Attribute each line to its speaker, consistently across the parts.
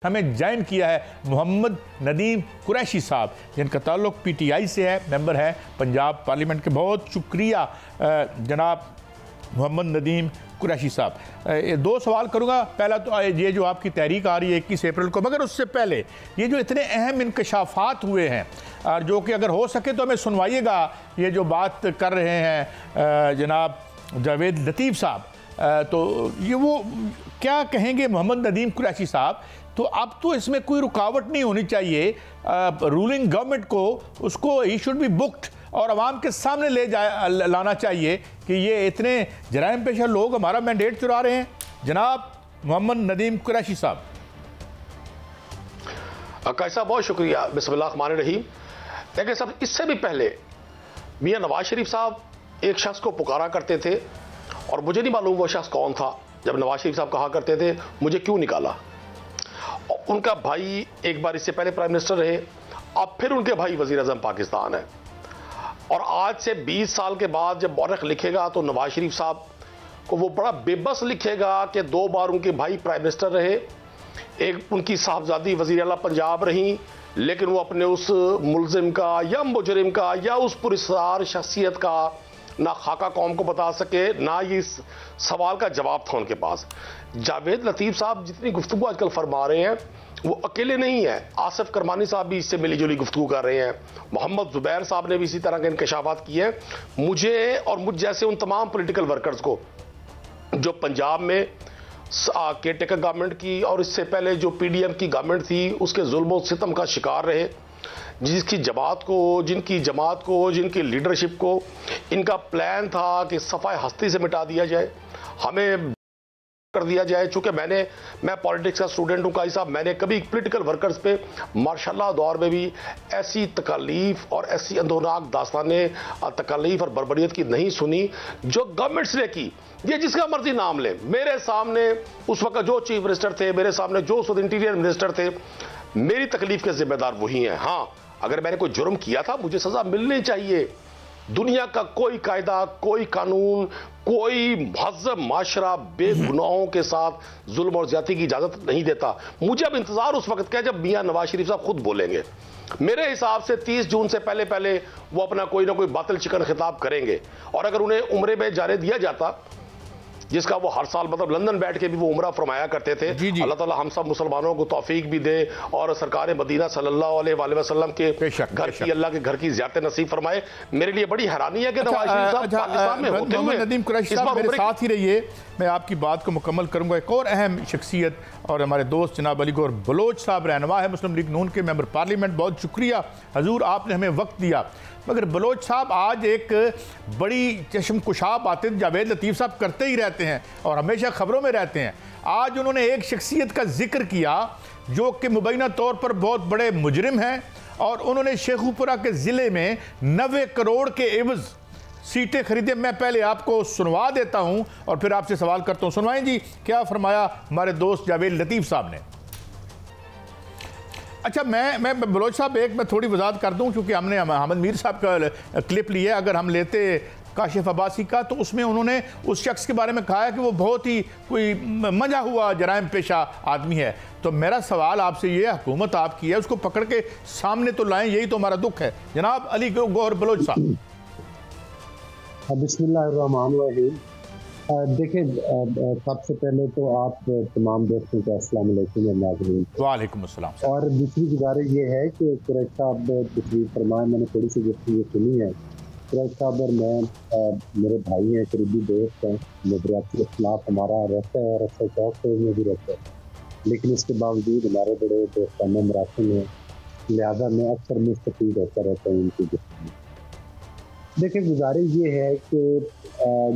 Speaker 1: हमें ज्वाइन किया है मोहम्मद नदीम कुरैशी साहब, जिनका ताल्लुक PTI से है, मेंबर है पंजाब पार्लियामेंट के। बहुत शुक्रिया जनाब मोहम्मद नदीम कुरैशी साहब। 2 सवाल करूँगा। पहला तो ये जो आपकी तहरीक आ रही है 21 अप्रैल को, मगर उससे पहले ये जो इतने अहम इंकशाफात हुए हैं और जो कि अगर हो सके तो हमें सुनवाइएगा, ये जो बात कर रहे हैं जनाब जावेद लतीफ़ साहब, तो ये वो क्या कहेंगे मोहम्मद नदीम कुरैशी साहब? तो अब तो इसमें कोई रुकावट नहीं होनी चाहिए, रूलिंग गवर्नमेंट को उसको ही शुड बी बुक्ड और आवाम के सामने लाना चाहिए कि ये इतने जराइम पेशा लोग हमारा मैंडेट चुरा रहे हैं। जनाब मोहम्मद नदीम कुरैशी साहब।
Speaker 2: कैसा, बहुत शुक्रिया। बिस्मिल्लाहिर्रहमानिर्रहीम। देखिए साहब, इससे भी पहले मियां नवाज शरीफ साहब एक शख्स को पुकारा करते थे और मुझे नहीं मालूम वो शख्स कौन था। जब नवाज शरीफ साहब कहा करते थे मुझे क्यों निकाला, उनका भाई एक बार इससे पहले प्राइम मिनिस्टर रहे, अब फिर उनके भाई वजीर आजम पाकिस्तान है। और आज से 20 साल के बाद जब मौरख लिखेगा तो नवाज शरीफ साहब को वो बड़ा बेबस लिखेगा कि 2 बार उनके भाई प्राइम मिनिस्टर रहे, एक उनकी साहबजादी वजीर आला पंजाब रही, लेकिन वो अपने उस मुलजिम का या मुजरिम का या उस पुरस्कार शख्सियत का ना खाका कौम को बता सके, ना ये इस सवाल का जवाब था उनके पास। जावेद लतीफ़ साहब जितनी गुफ्तगू आजकल फरमा रहे हैं वो अकेले नहीं है, आसिफ करमानी साहब भी इससे मिली जुली गुफ्तगू कर रहे हैं, मोहम्मद जुबैर साहब ने भी इसी तरह के इंकशाफात किए हैं। मुझे और मुझ जैसे उन तमाम पॉलिटिकल वर्कर्स को जो पंजाब में केयरटेकर गवर्नमेंट की और इससे पहले जो PDM की गवर्नमेंट थी उसके जुल्म सितम का शिकार रहे, जिनकी जमात को जिनकी लीडरशिप को इनका प्लान था कि सफाई हस्ती से मिटा दिया जाए, हमें कर दिया जाए। चूंकि मैं पॉलिटिक्स का स्टूडेंट हूं काजी साहब, मैंने कभी पॉलिटिकल वर्कर्स पे मार्शल दौर में भी ऐसी तकलीफ और ऐसी अंदोनाक दास्तानें तकलीफ और बर्बरियत की नहीं सुनी जो गवर्नमेंट्स ने की। ये जिसका मर्जी नाम ले, मेरे सामने उस वक्त जो चीफ मिनिस्टर थे, मेरे सामने जो उस वक्त इंटीरियर मिनिस्टर थे, मेरी तकलीफ के जिम्मेदार वही हैं। हाँ, अगर मैंने कोई जुर्म किया था मुझे सजा मिलनी चाहिए। दुनिया का कोई कायदा, कोई कानून, कोई महज़ब माशरा बेगुनाहों के साथ जुल्म और ज्यादती की इजाजत नहीं देता। मुझे अब इंतजार उस वक्त का जब मियां नवाज शरीफ साहब खुद बोलेंगे। मेरे हिसाब से 30 जून से पहले वो अपना कोई ना कोई बातिल चिकन खिताब करेंगे, और अगर उन्हें उम्रे में जाने दिया जाता, जिसका वो हर साल मतलब लंदन बैठ के भी वो उम्रा फरमाया करते थे, अल्लाह ताला हम सब मुसलमानों को तौफीक भी दे और सरकार मदीना सल्लल्लाहु अलैहि वसल्लम के घर की, अल्लाह के घर की ज़ियारत नसीब फरमाए। मेरे लिए बड़ी हैरानी है कि नवाज शरीफ साहब पाकिस्तान में होते हुए
Speaker 1: नदीम कुरैशी साहब मेरे साथ ही रहिए, मैं आपकी बात को मुकम्मल करूंगा। एक और अहम शख्सियत और हमारे दोस्त जनाब अली गौहर बलोच साहब, रहनुमा है मुस्लिम लीग नून के, मेंबर पार्लियामेंट। बहुत शुक्रिया हजूर, आपने हमें वक्त दिया। मगर बलोच साहब, आज एक बड़ी चश्मकुशा बातें जावेद लतीफ़ साहब करते ही रहते हैं और हमेशा खबरों में रहते हैं। आज उन्होंने एक शख्सियत का जिक्र किया जो कि मुबैना तौर पर बहुत बड़े मुजरिम हैं, और उन्होंने शेखुपुरा के ज़िले में 90 करोड़ के एवज़ सीटें खरीदे। मैं पहले आपको सुनवा देता हूं और फिर आपसे सवाल करता हूं। सुनवाएं जी, क्या फरमाया हमारे दोस्त जावेद लतीफ़ साहब ने। अच्छा, मैं बलोच साहब मैं थोड़ी वजाहत कर दूं, क्योंकि हमने अहमद मीर साहब का क्लिप लिया। अगर हम लेते काशिफ अब्बासी का, तो उसमें उन्होंने उस शख्स के बारे में कहा है कि वो बहुत ही कोई मजा हुआ जराइम पेशा आदमी है। तो मेरा सवाल आपसे ये, हुकूमत आपकी है, उसको पकड़ के सामने तो लाएं, यही तो हमारा दुख है। जनाब अली गौहर बलोच साहब।
Speaker 3: बिस्मिल्लाहिर्रहमानिर्रहीम। देखिए, सबसे पहले तो आप तमाम दोस्तों को अस्सलाम वालेकुम।
Speaker 1: वालेकुम अस्सलाम।
Speaker 3: और दूसरी गुजारिश ये है कि कुरैश साहब तशरीफ फरमाए, मैंने थोड़ी सी गुफ्तगू सुनी है। कुरैश साहब और मैं मेरे भाई हैं, करीबी दोस्त हैं, मदरासी अखलाक हमारा रहता है और अच्छा शौक से में भी रहता है, लेकिन इसके बावजूद हमारे बड़े दोस्ताना मरासिम हैं, लिहाजा मैं अक्सर मुस्तफ़ीद होता रहता हूँ उनकी गुफ्तगू। देखिए, गुजारिश ये है कि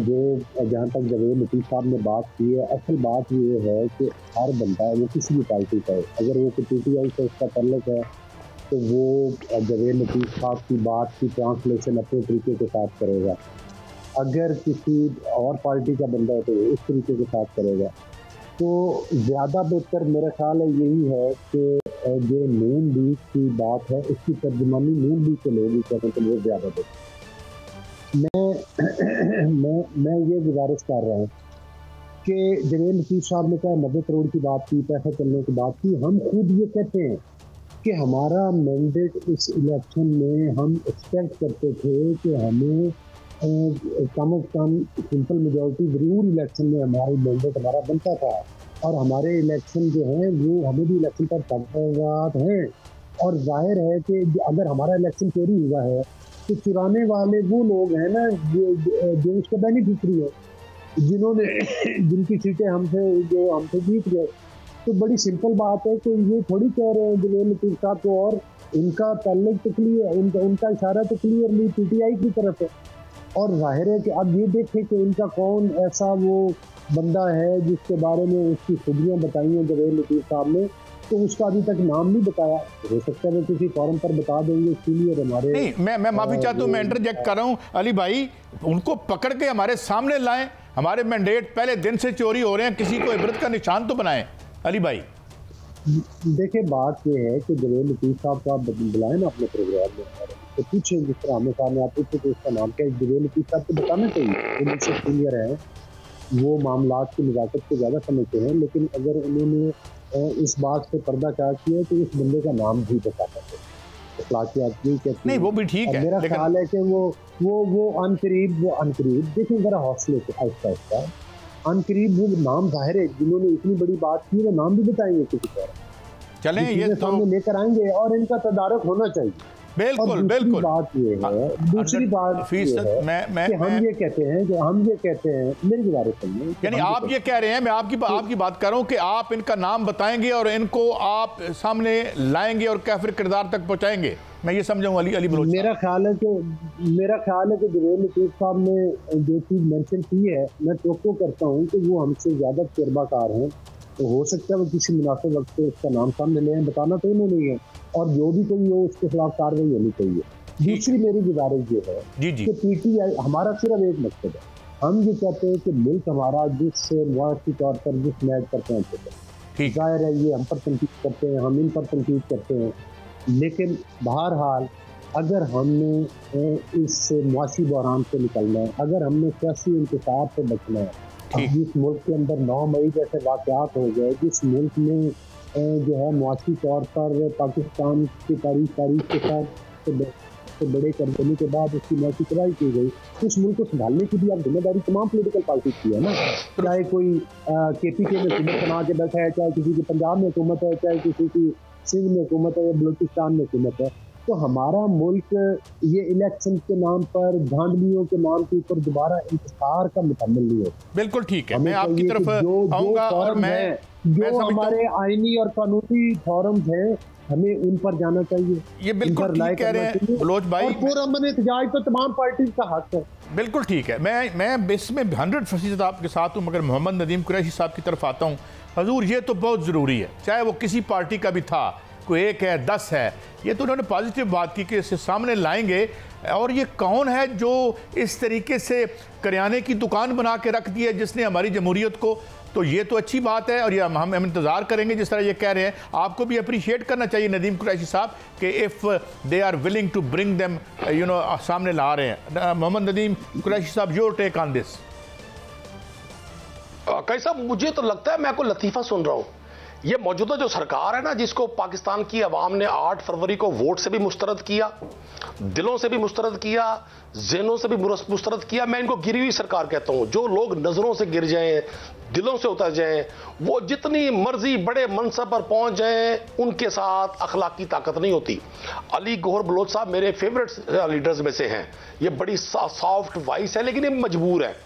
Speaker 3: जो जहाँ तक जावेद लतीफ़ साहब ने बात की है, असल बात ये है कि हर बंदा वो किसी भी पार्टी का है, अगर वो PTI से उसका तल्लुक है तो वो जावेद लतीफ़ साहब की बात की ट्रांसलेशन अपने तरीके के साथ करेगा। अगर किसी और पार्टी का बंदा है तो वो इस तरीके के साथ करेगा। तो ज़्यादा बेहतर मेरा ख्याल है यही है कि जो नून लीग की बात है उसकी तर्जुमानी नून लीग के लोग ही करें तो वो ज़्यादा बेहतर। मैं ये गुजारिश कर रहा हूँ कि जवेद लतीफ साहब ने कहा 90 करोड़ की बात की, पैसा चलने की बात की। हम खुद ये कहते हैं कि हमारा मैंडेट इस इलेक्शन में हम एक्सपेक्ट करते थे कि हमें कम अज कम सिंपल मेजॉरिटी जरूर इलेक्शन में हमारी मैंडेट हमारा बनता था, और हमारे इलेक्शन जो हैं वो हमें भी इलेक्शन पर तवक़्क़ुआत हैं। और जाहिर है कि अगर हमारा इलेक्शन चोरी हुआ है तो चुराने वाले वो लोग हैं ना जो उसके बेनिफिशरी है, जिन्होंने जिनकी सीटें हमसे जीत गए। तो बड़ी सिंपल बात है कि ये थोड़ी कह रहे हैं जवेद लतीफ साहब को, और इनका ताल्लुक तो क्लियर, उनका इशारा तो क्लियरली पीटीआई की तरफ है। और जाहिर है कि अब ये देखें कि इनका कौन ऐसा वो बंदा है जिसके बारे में उसकी खूबियाँ बताई हैं जवेद लतीफ साहब ने, तो उसका अभी तक नाम नहीं बताया। हो सकता है वो किसी फॉरम पर बता देंगे, इसीलिए हमारे
Speaker 1: नहीं, मैं माफी चाहता हूँ, मैं इंटरजेक्ट कर रहा हूँ। अली भाई, उनको पकड़ के हमारे सामने लाएं। हमारे मैंडेट पहले दिन से चोरी हो रहे हैं, किसी को इबरत का निशान तो बनाएं। अली भाई
Speaker 3: देखिए, बात ये है कि जवेद लतीफ साहब को आप बुलाएं ना अपने प्रोग्राम में, तो पूछे जिस तरह हमें सामने आप पूछे तो उसका नाम क्या है। जवेद लतीफ साहब को बताना चाहिए, उनसे सीनियर है, वो मामलात की नज़ाकत को ज़्यादा समझते हैं। लेकिन अगर उन्होंने इस बात से पर्दा क्या किया तो इस बंदे का नाम भी बताना चाहिए। अखलाकियात
Speaker 1: नहीं, वो भी ठीक है।
Speaker 3: मेरा ख्याल है कि वो अनकरीब देखिए ज़रा हौसले से आहिस्ता आहिस्ता अनकरीब वो नाम जाहिर है जिन्होंने इतनी बड़ी बात की, वो नाम भी बताएंगे किसी तरह।
Speaker 1: चलें, ये
Speaker 3: सामने लेकर आएंगे और इनका तदारक होना चाहिए।
Speaker 1: बिल्कुल बिल्कुल।
Speaker 3: बात ये है, दूसरी बात ये है कि हम ये कहते हैं मेरी गुजारिश सुनिए,
Speaker 1: यानी आप ये कह रहे हैं, मैं आपकी बात कर रहा हूँ कि आप इनका नाम बताएंगे और इनको आप सामने लाएंगे और काफिर किरदार तक पहुंचाएंगे। मैं ये समझाऊँ अली बलोच।
Speaker 3: मेरा ख्याल है कि जवेद लतीफ साहब ने जो चीज़ मेंशन की है, मैं तवक्को करता हूँ कि वो हमसे ज़्यादा तजुर्बाकार हैं। तो हो सकता है वो किसी मुनासिब वक्त पे उसका नाम सामने ले आए, बताना तो इन्होंने नहीं है, और जो भी कोई हो उसके खिलाफ कार्रवाई होनी चाहिए। दूसरी मेरी गुजारिश ये है कि पीटीआई हमारा सिर्फ एक मकसद है, हम ये कहते हैं कि मुल्क हमारा जिस मुआशी तौर पर जिस मैच पर पहुंचे, जाहिर है ये हम पर तनकीद करते हैं, हम इन पर तनकीद करते हैं, लेकिन बहरहाल अगर हमने इस मुआशी बहरान से निकलना है, अगर हमने सियासी इंतशार से बचना है, जिस मुल्क के अंदर 9 मई जैसे वाक़यात हो गए, जिस मुल्क में जो है मुआशी तौर पर पाकिस्तान की तारीख के साथ तो बड़े कर देने के बाद उसकी मुआशी तबाही की गई, उस मुल्क को संभालने की भी आप जिम्मेदारी तमाम पॉलिटिकल पार्टी की है ना। चाहे कोई KPK में हुकूमत बना के बैठा है, चाहे किसी की पंजाब में हुकूमत है, चाहे किसी की सिंध में हुकूमत है या बलूचिस्तान में हुकूमत है। तो हमारा मुल्क ये इलेक्शन के नाम पर, धांधलियों के नाम के ऊपर दोबारा इंतजार का मुकम्मल नहीं हो।
Speaker 1: बिल्कुल ठीक है, मैं आपकी तरफ आऊंगा और
Speaker 3: जो हमारे आईनी और कानूनी फॉरम्स हैं हमें उन पर जाना चाहिए।
Speaker 1: ये बिल्कुल ठीक कह रहे हैं बलोच भाई,
Speaker 3: और पूरा एहतजाज तो तमाम पार्टी का हक है।
Speaker 1: बिल्कुल ठीक है, मैं इसमें 100% आपके साथ हूँ। मगर मोहम्मद नदीम कुरैशी साहब की तरफ आता हूँ। हजूर, ये तो बहुत ज़रूरी है, चाहे वो किसी पार्टी का भी था, कोई 1 है 10 है, ये तो उन्होंने पॉजिटिव बात की कि इसे सामने लाएंगे। और ये कौन है जो इस तरीके से करियाने की दुकान बना के रख दी है जिसने हमारी जमहूरियत को, तो ये तो अच्छी बात है और ये हम इंतज़ार करेंगे। जिस तरह ये कह रहे हैं, आपको भी अप्रिशिएट करना चाहिए नदीम कुरैशी साहब कि if they are willing to bring them सामने ला रहे हैं। मोहम्मद नदीम कुरैशी साहब, योर टेक ऑन दिस।
Speaker 2: कैसा, मुझे तो लगता है मैं कोई लतीफ़ा सुन रहा हूँ। ये मौजूदा जो सरकार है ना, जिसको पाकिस्तान की अवाम ने 8 फरवरी को वोट से भी मुस्तरद किया, दिलों से भी मुस्तरद किया, ज़हनों से भी मुस्तरद किया, मैं इनको गिरी हुई सरकार कहता हूं। जो लोग नजरों से गिर जाएं, दिलों से उतर जाएं, वो जितनी मर्जी बड़े मनसब पर पहुंच जाएं, उनके साथ अखलाकी ताकत नहीं होती। अली गौहर बलोच साहब मेरे फेवरेट लीडर्स में से हैं। ये बड़ी सॉफ्ट वॉइस है, लेकिन ये मजबूर है।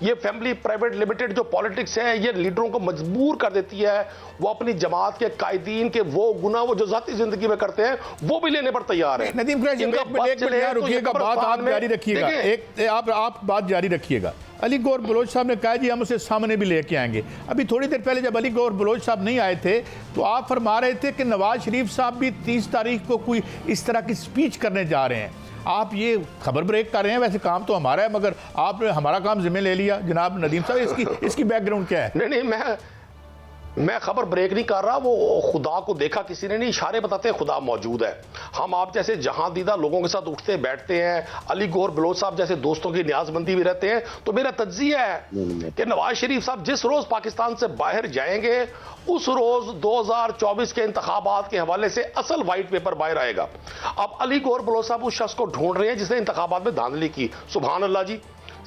Speaker 2: ये फैमिली प्राइवेट लिमिटेड जो पॉलिटिक्स है, ये लीडरों को मजबूर कर देती है। वो अपनी जमात के कायदीन के वो गुनाह वो जो जाती जिंदगी में करते हैं, वो भी लेने पर तैयार है।
Speaker 1: नदीम कुरैशी, एक मिनट रुकिएगा, बात आप जारी रखिएगा, आप बात जारी रखिएगा। अली गौहर बलोच साहब ने कहा जी हम उसे सामने भी लेके आएंगे। अभी थोड़ी देर पहले जब अली गौहर बलोच साहब नहीं आए थे तो आप फरमा रहे थे कि नवाज शरीफ साहब भी 30 तारीख को कोई इस तरह की स्पीच करने जा रहे हैं। आप ये खबर ब्रेक कर रहे हैं, वैसे काम तो हमारा है, मगर आपने हमारा काम जिम्मे ले लिया। जनाब नदीम साहब, इसकी बैकग्राउंड क्या है?
Speaker 2: नहीं, मैं खबर ब्रेक नहीं कर रहा, वो खुदा को देखा किसी ने नहीं, इशारे बताते हैं खुदा मौजूद है। हम आप जैसे जहां दीदा लोगों के साथ उठते बैठते हैं, अली गौहर बलोच साहब जैसे दोस्तों की न्याजमंदी भी रहते हैं, तो मेरा तज्जिया है कि नवाज शरीफ साहब जिस रोज पाकिस्तान से बाहर जाएंगे उस रोज 2024 के इंतखाबात के हवाले से असल व्हाइट पेपर बाहर आएगा। अब अली गौहर बलोच साहब उस शख्स को ढूंढ रहे हैं जिसने इंतखाबात में धांधली की। सुभान अल्लाह जी,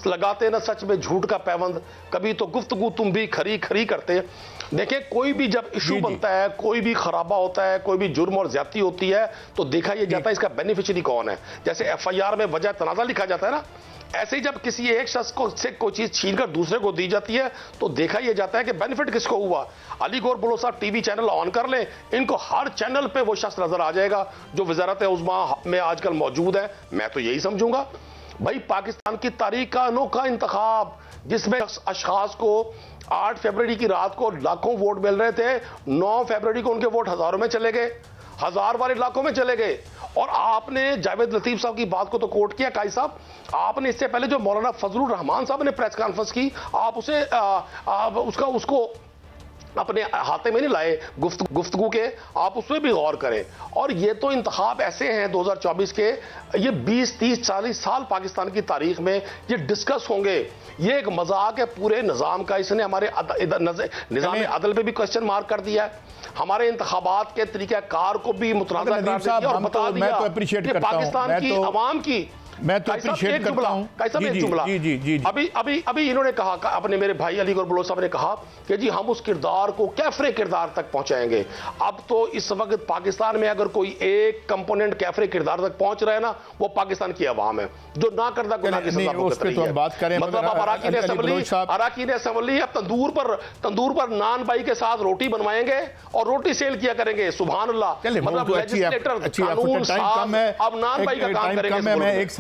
Speaker 2: लगाते ना सच में झूठ का पैबंद, कभी तो गुफ्तगू तुम भी खरी खरी करते। देखिए, कोई भी जब इशू बनता है, कोई भी खराबा होता है, कोई भी जुर्म और ज्यादती होती है, तो देखा यह जाता है इसका बेनिफिशियरी कौन है। जैसे FIR में वजह तनाजा लिखा जाता है ना, ऐसे ही जब किसी एक शख्स को से कोई चीज छीनकर दूसरे को दी जाती है तो देखा यह जाता है कि बेनिफिट किसको हुआ। अली गौहर बलोच साहब टीवी चैनल ऑन कर लें, इनको हर चैनल पे वो शख्स नजर आ जाएगा जो वजारत उज़्मा में आजकल मौजूद है। मैं तो यही समझूंगा भाई, पाकिस्तान की तारीख का अनोखा इंतखाब जिसमें अशखास को 8 फरवरी की रात को लाखों वोट मिल रहे थे, 9 फरवरी को उनके वोट हजारों में चले गए, हजार वाले लाखों में चले गए। और आपने जावेद लतीफ साहब की बात को तो कोट किया काई साहब, आपने इससे पहले जो मौलाना फजलुर रहमान साहब ने प्रेस कॉन्फ्रेंस की, आप उसे उसको अपने हाथे में नहीं लाए गुफ्तगू के, आप उसमें भी गौर करें। और ये तो इंतखाब ऐसे हैं 2024 के, ये 20, 30, 40 साल पाकिस्तान की तारीख में ये डिस्कस होंगे। ये एक मजाक है पूरे निज़ाम का। इसने हमारे निज़ाम अदल पे भी क्वेश्चन मार्क कर दिया है, हमारे इंतखाबात के तरीक़ाकार को भी मुतनाज़ा करार दे दिया और बता दिया कि पाकिस्तान की अवाम की।
Speaker 1: मैं तो अप्रिशिएट करता हूं।
Speaker 2: एक जुमला अभी इन्होंने कहा, अपने मेरे भाई अली गौहर बलोच साहब ने कहा कि जी हम उस किरदार को कैफरे किरदार तक पहुंचाएंगे। अब तो इस वक्त पाकिस्तान में अगर कोई एक कंपोनेंट कैफरे किरदार तक पहुंच रहा है ना, वो पाकिस्तान की आवाम है जो ना करदा गुनाह की सजा भुगत रही है। मतलब अब अराकीन असेंबली अब तंदूर पर नान भाई के साथ रोटी बनवाएंगे और रोटी सेल किया करेंगे। सुभान अल्लाह, मतलब लेजिस्लेटर कानून साज अब नान भाई का काम करेंगे।